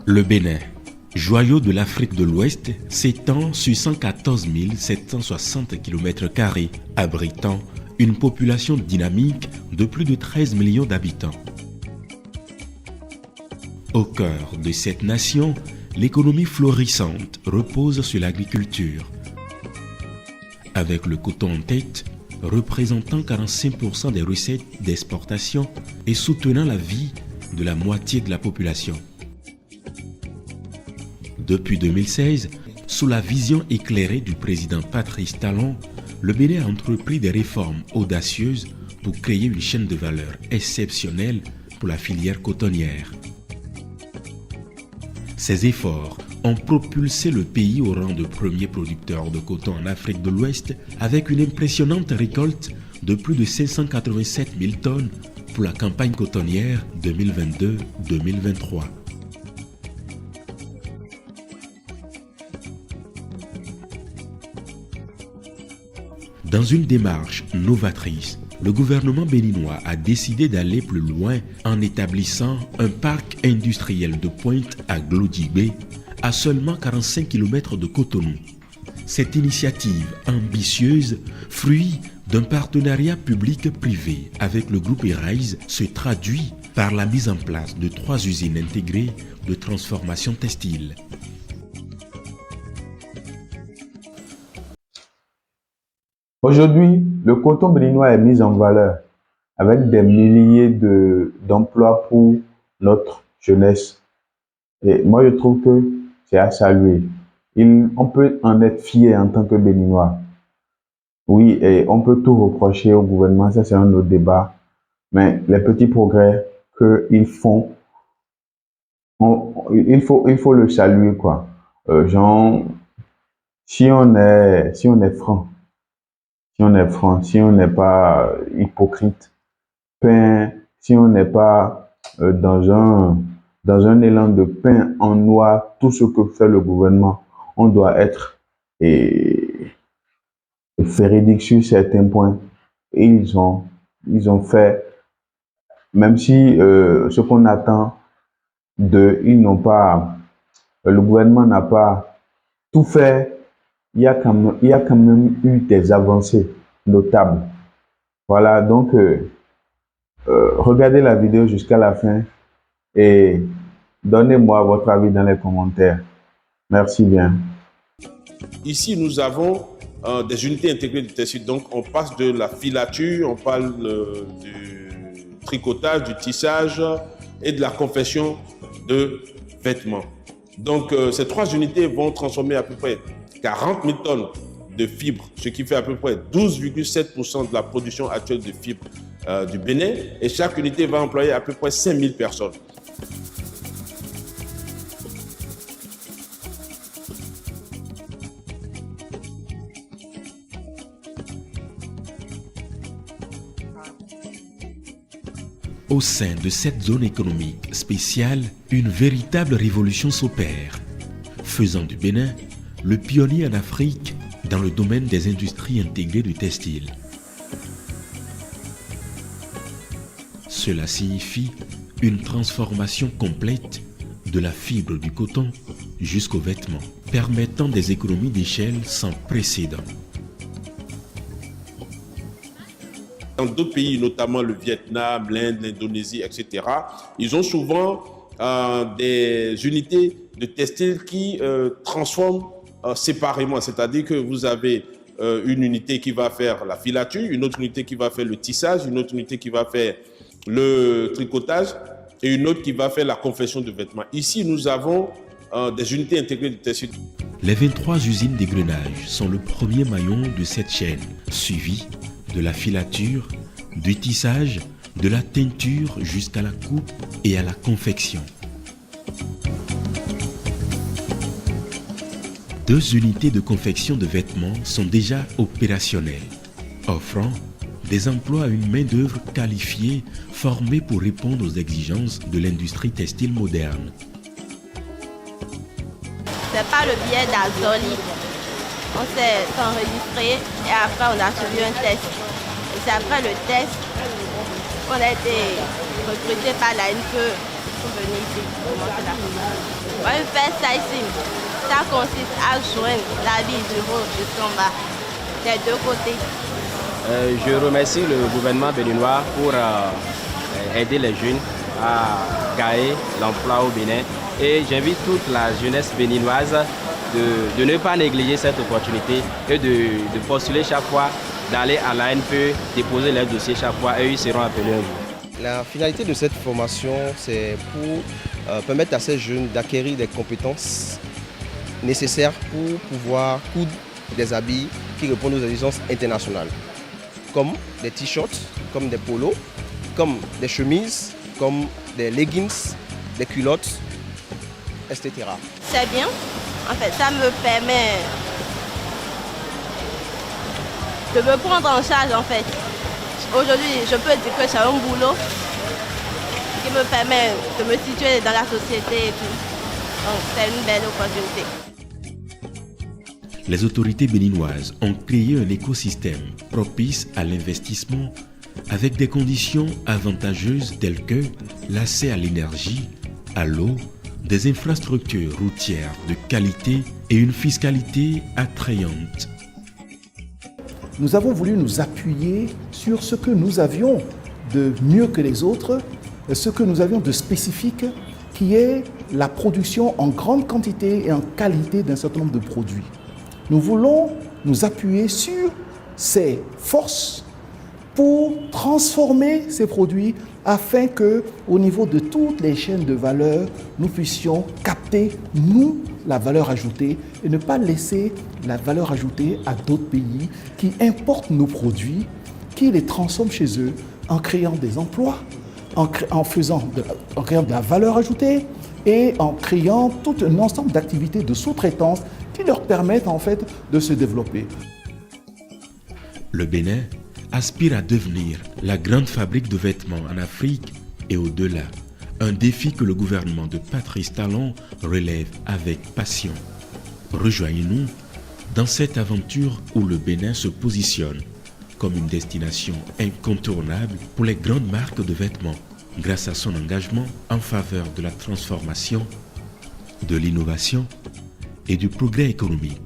Le Bénin, joyau de l'Afrique de l'Ouest, s'étend sur 114 760 km², abritant une population dynamique de plus de 13 millions d'habitants. Au cœur de cette nation, l'économie florissante repose sur l'agriculture. Avec le coton en tête, représentant 45% des recettes d'exportation et soutenant la vie de la moitié de la population. Depuis 2016, sous la vision éclairée du président Patrice Talon, le Bénin a entrepris des réformes audacieuses pour créer une chaîne de valeur exceptionnelle pour la filière cotonnière. Ces efforts ont propulsé le pays au rang de premier producteur de coton en Afrique de l'Ouest avec une impressionnante récolte de plus de 587 000 tonnes pour la campagne cotonnière 2022-2023. Dans une démarche novatrice, le gouvernement béninois a décidé d'aller plus loin en établissant un parc industriel de pointe à Glodjibé, à seulement 45 km de Cotonou. Cette initiative ambitieuse, fruit d'un partenariat public-privé avec le groupe Eraise, se traduit par la mise en place de 3 usines intégrées de transformation textile. Aujourd'hui, le coton béninois est mis en valeur avec des milliers d'emplois pour notre jeunesse. Et moi, je trouve que c'est à saluer. On peut en être fier en tant que Béninois. Oui, et on peut tout reprocher au gouvernement, ça c'est un autre débat. Mais les petits progrès qu'ils font, il faut le saluer, quoi. Si on est franc, si on n'est pas hypocrite, si on n'est pas dans un élan de pain en noir, tout ce que fait le gouvernement, on doit être véridique sur certains points. Et ils ont fait, même si ce qu'on attend d'eux, le gouvernement n'a pas tout fait. Il y a quand même eu des avancées notables. Voilà, donc regardez la vidéo jusqu'à la fin et donnez-moi votre avis dans les commentaires. Merci bien. Ici, nous avons des unités intégrées du textile. Donc, on passe de la filature, on parle du tricotage, du tissage et de la confection de vêtements. Donc, ces 3 unités vont transformer à peu près 40 000 tonnes de fibres, ce qui fait à peu près 12,7% de la production actuelle de fibres du Bénin. Et chaque unité va employer à peu près 5 000 personnes. Au sein de cette zone économique spéciale, une véritable révolution s'opère, faisant du Bénin le pionnier en Afrique dans le domaine des industries intégrées du textile. Cela signifie une transformation complète de la fibre du coton jusqu'aux vêtements, permettant des économies d'échelle sans précédent. Dans d'autres pays, notamment le Vietnam, l'Inde, l'Indonésie, etc., ils ont souvent des unités de textile qui transforment séparément. C'est-à-dire que vous avez une unité qui va faire la filature, une autre unité qui va faire le tissage, une autre unité qui va faire le tricotage et une autre qui va faire la confection de vêtements. Ici, nous avons des unités intégrées de textile. Les 23 usines d'égrenage sont le premier maillon de cette chaîne, suivi de la filature, du tissage, de la teinture jusqu'à la coupe et à la confection. 2 unités de confection de vêtements sont déjà opérationnelles, offrant des emplois à une main-d'œuvre qualifiée formée pour répondre aux exigences de l'industrie textile moderne. C'est par le biais d'Azoli. On s'est enregistré et après on a suivi un test. Et c'est après le test qu'on a été recruté par l'ANPE sont venus ici pour monter la formation. Moi, je fais ça ici. Ça consiste à joindre l'habit du haut jusqu'en bas, des deux côtés. Je remercie le gouvernement béninois pour aider les jeunes à gagner l'emploi au Bénin. Et j'invite toute la jeunesse béninoise de ne pas négliger cette opportunité et de postuler chaque fois, d'aller à l'ANPE, déposer leurs dossiers chaque fois et ils seront appelés un jour. La finalité de cette formation, c'est pour permettre à ces jeunes d'acquérir des compétences nécessaires pour pouvoir coudre des habits qui répondent aux exigences internationales, comme des t-shirts, comme des polos, comme des chemises, comme des leggings, des culottes, etc. C'est bien. En fait, ça me permet de me prendre en charge, en fait. Aujourd'hui, je peux dire que j'ai un boulot qui me permet de me situer dans la société et tout. Donc, c'est une belle opportunité. Les autorités béninoises ont créé un écosystème propice à l'investissement avec des conditions avantageuses telles que l'accès à l'énergie, à l'eau, des infrastructures routières de qualité et une fiscalité attrayante. Nous avons voulu nous appuyer sur ce que nous avions de mieux que les autres, ce que nous avions de spécifique, qui est la production en grande quantité et en qualité d'un certain nombre de produits. Nous voulons nous appuyer sur ces forces pour transformer ces produits afin que, au niveau de toutes les chaînes de valeur, nous puissions capter, nous, la valeur ajoutée et ne pas laisser la valeur ajoutée à d'autres pays qui importent nos produits, qui les transforment chez eux en créant des emplois, en créant de la valeur ajoutée et en créant tout un ensemble d'activités de sous-traitance qui leur permettent en fait de se développer. Le Bénin aspire à devenir la grande fabrique de vêtements en Afrique et au-delà. Un défi que le gouvernement de Patrice Talon relève avec passion. Rejoignez-nous dans cette aventure où le Bénin se positionne comme une destination incontournable pour les grandes marques de vêtements grâce à son engagement en faveur de la transformation, de l'innovation et du progrès économique.